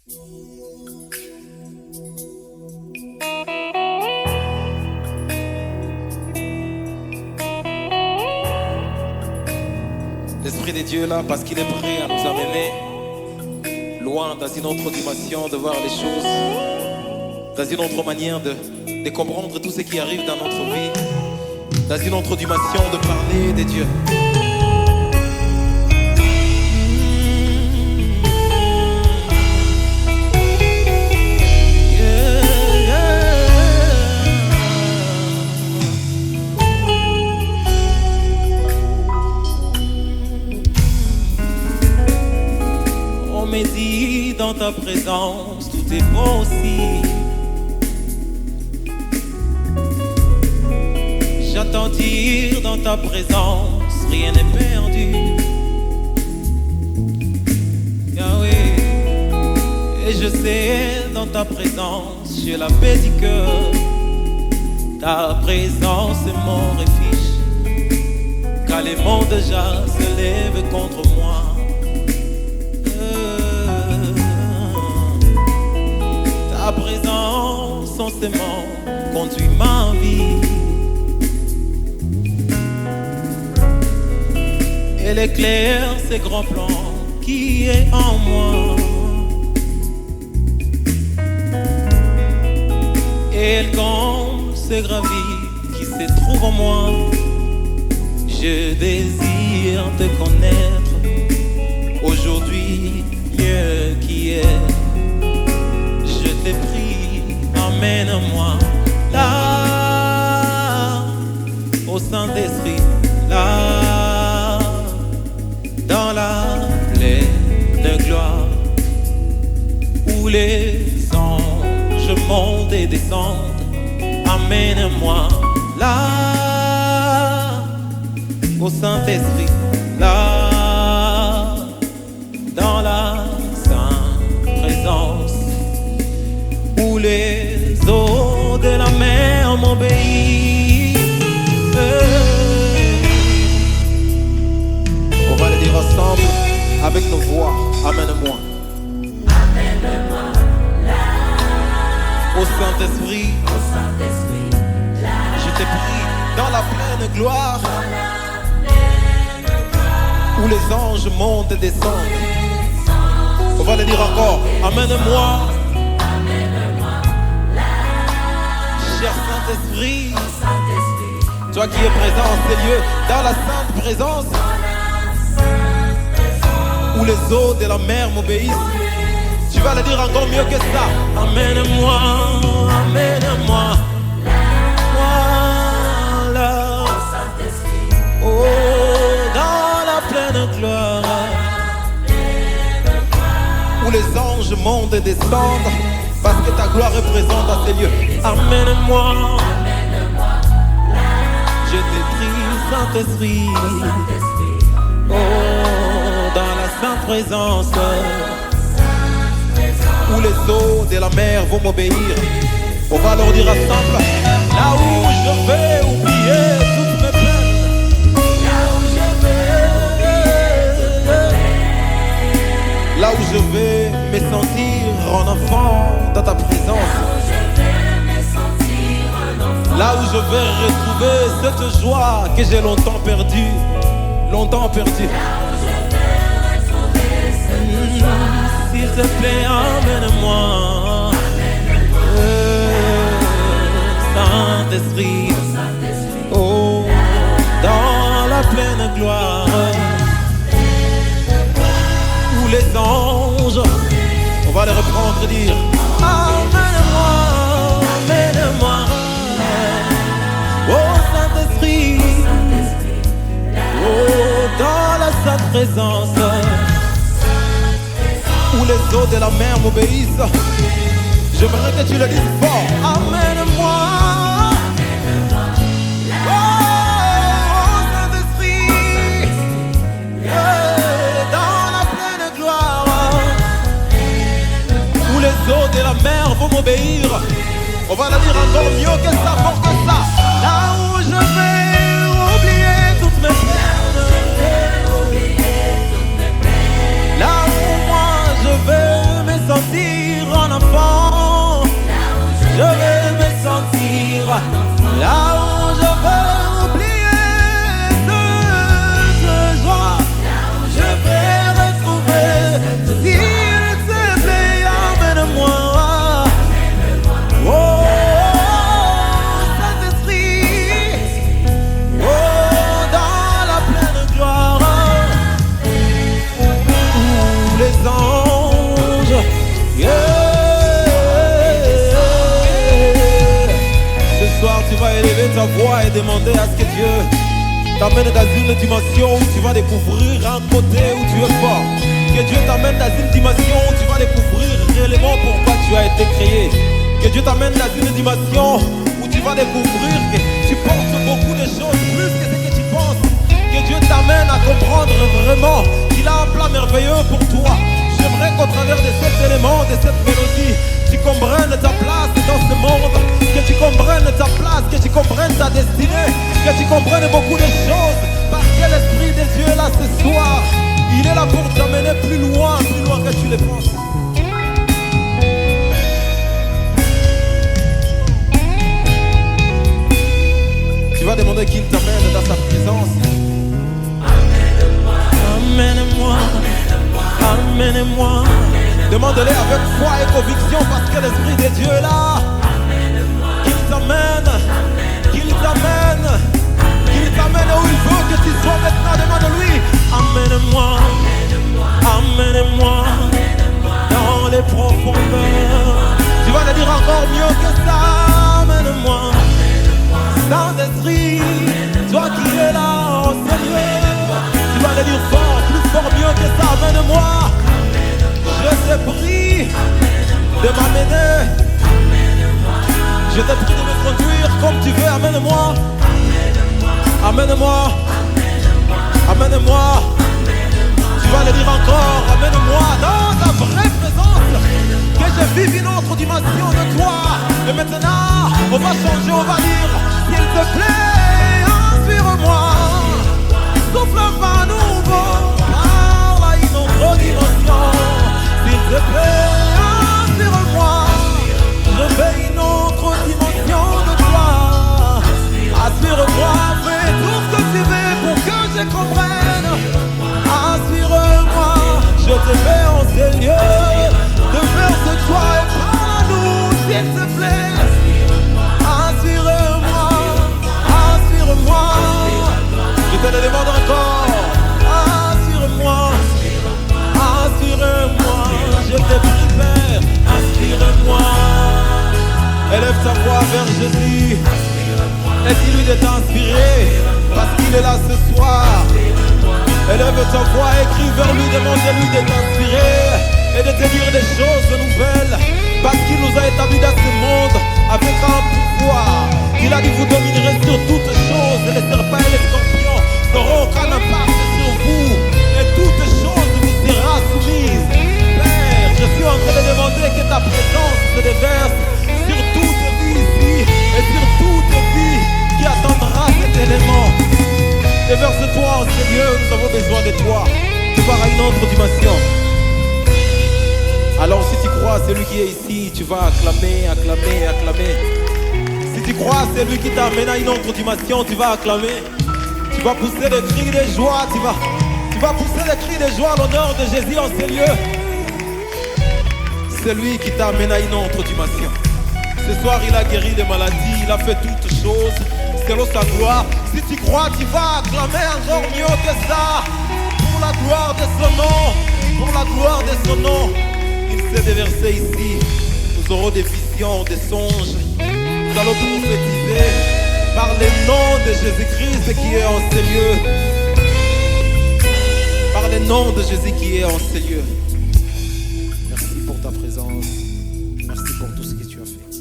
L'Esprit de Dieu est là parce qu'il est prêt à nous amener loin dans une autre dimension de voir les choses, dans une autre manière de comprendre tout ce qui arrive dans notre vie, dans une autre dimension de parler de Dieu. Mais dis dans ta présence, tout est possible. J'attends dire dans ta présence, rien n'est perdu. Yahweh, et je sais dans ta présence, j'ai la paix du cœur. Ta présence est mon refuge, car les mondes déjà se lèvent contre moi. Ta présence en s'aimant conduit ma vie. Elle éclaire ces grands plans qui est en moi. Et elle comble ces graviers qui se trouvent en moi. Je désire te connaître aujourd'hui mieux qu'hier. Je t'ai pris, emmène-moi là, au Saint-Esprit, là, dans la pleine gloire, où les anges montent et descendent. Emmène-moi là, au Saint-Esprit, là, dans la sainte présence, où les eaux de la mer m'obéissent. On va le dire ensemble avec nos voix. Amène-moi. Amène-moi là, Au Saint-Esprit, je t'ai pris dans la pleine gloire, où les anges montent et descendent. On va le dire encore. Amène-moi. Cher Saint-Esprit, toi qui es présent en ces lieux, dans la sainte présence, où les eaux de la mer m'obéissent. Tu vas le dire encore mieux que ça. Amène-moi, amène-moi. Voilà. Oh, dans la pleine gloire, où les anges montent et descendent, parce que ta gloire est présente à ces lieux. Amène-moi. Je t'ai pris, Saint-Esprit. Oh, dans la sainte présence, où les eaux de la mer vont m'obéir. On va leur dire ensemble, là où je vais oublier toutes mes peines. Là où je vais, là où je vais me sentir un enfant dans ta présence. Là où je vais retrouver cette joie que j'ai longtemps perdue. Longtemps perdue. S'il te plaît, emmène-moi. Saint-Esprit, oh, dans la pleine gloire, où les anges, on va les reprendre et dire, emmène-moi, emmène-moi. Oh Saint-Esprit, oh, dans la sainte présence, où les eaux de la mer m'obéissent. J'aimerais que tu le dises fort. Amène-moi. Oh Saint-Esprit, dans la pleine gloire, où les eaux de la mer vont m'obéir. On va le dire encore mieux que ça, fort que ça. Là où je vais oublier toutes mes peines. Là où moi je vais me sentir ta voix et demander à ce que Dieu t'amène dans une dimension où tu vas découvrir un côté où tu es fort. Que Dieu t'amène dans une dimension où tu vas découvrir réellement pourquoi tu as été créé. Que Dieu t'amène dans une dimension où tu vas découvrir que tu penses beaucoup de choses, plus que ce que tu penses. Que Dieu t'amène à comprendre vraiment qu'il a un plan merveilleux pour toi. J'aimerais qu'au travers de cet élément, de cette mélodie, tu comprennes ta place dans ce monde, que tu comprennes ta place, que tu comprennes ta destinée, que tu comprennes beaucoup de choses, parce que l'Esprit de Dieu est là ce soir. Il est là pour t'amener plus loin que tu le penses. Tu vas demander qu'il t'amène dans sa présence. Amène-moi, amène-moi. Demande-le avec foi et conviction parce que l'Esprit de Dieu est là. Qu'il t'amène, qu'il t'amène, qu'il t'amène où il veut que tu sois maintenant. Demande-lui. Amène-moi, amène-moi dans les profondeurs. Tu vas le dire encore mieux que ça. Amène-moi, Saint-Esprit, toi qui es là, oh Seigneur. Tu vas le dire fort, plus fort, mieux que ça. Amène-moi. Je te prie de m'amener. Je te prie de me conduire comme tu veux. Amène-moi. Amène-moi. Amène-moi. Tu vas le dire encore. Amène-moi dans ta vraie présence. Que je vive une autre dimension de toi. Et maintenant, on va changer, on va dire, s'il te plaît, inspire-moi. Souffle un vent nouveau. Parle à une autre dimension. S'il te plaît, inspire-moi. Je veux une autre dimension de toi. Inspire-moi, fais tout ce que tu veux pour que je comprenne. Inspire-moi, je te fais en Seigneur. De faire de toi et parle à nous, s'il te plaît. Inspire-moi, inspire-moi. Je te le demande encore. Inspire-moi, inspire-moi. Je te prie, Père, inspire-moi. Élève ta voix vers Jésus et dis-lui de t'inspirer parce qu'il est là ce soir. Élève ta voix, écris vers lui, demande-lui de t'inspirer et de te dire des choses nouvelles parce qu'il nous a établis dans ce monde avec un pouvoir. Il a dit vous dominerez sur toutes choses et les serpents et les scorpions n'auront aucun impact sur vous et toutes choses vous sera soumise. Père, je suis en train de demander que ta présence se déverse sur toute vie ici et sur toute vie qui attendra cet élément. Déverse-toi, Seigneur, nous avons besoin de toi. Tu vas à une autre dimension. Alors si tu crois à celui qui est ici, tu vas acclamer, acclamer, acclamer. Si tu crois à celui qui t'amène à une autre dimension, tu vas acclamer. Tu vas pousser des cris de joie, tu vas pousser des cris de joie à l'honneur de Jésus en ces lieux. C'est lui qui t'amène à une autre dimension. Ce soir, il a guéri les maladies, il a fait toutes choses selon sa gloire. Si tu crois, tu vas acclamer encore mieux que ça. Pour la gloire de son nom, pour la gloire de son nom. Il s'est déversé ici. Nous aurons des visions, des songes. Nous allons prophétiser par le nom de Jésus-Christ qui est en ces lieux. Par le nom de Jésus qui est en ces lieux. Merci pour ta présence. Merci pour tout ce que tu as fait.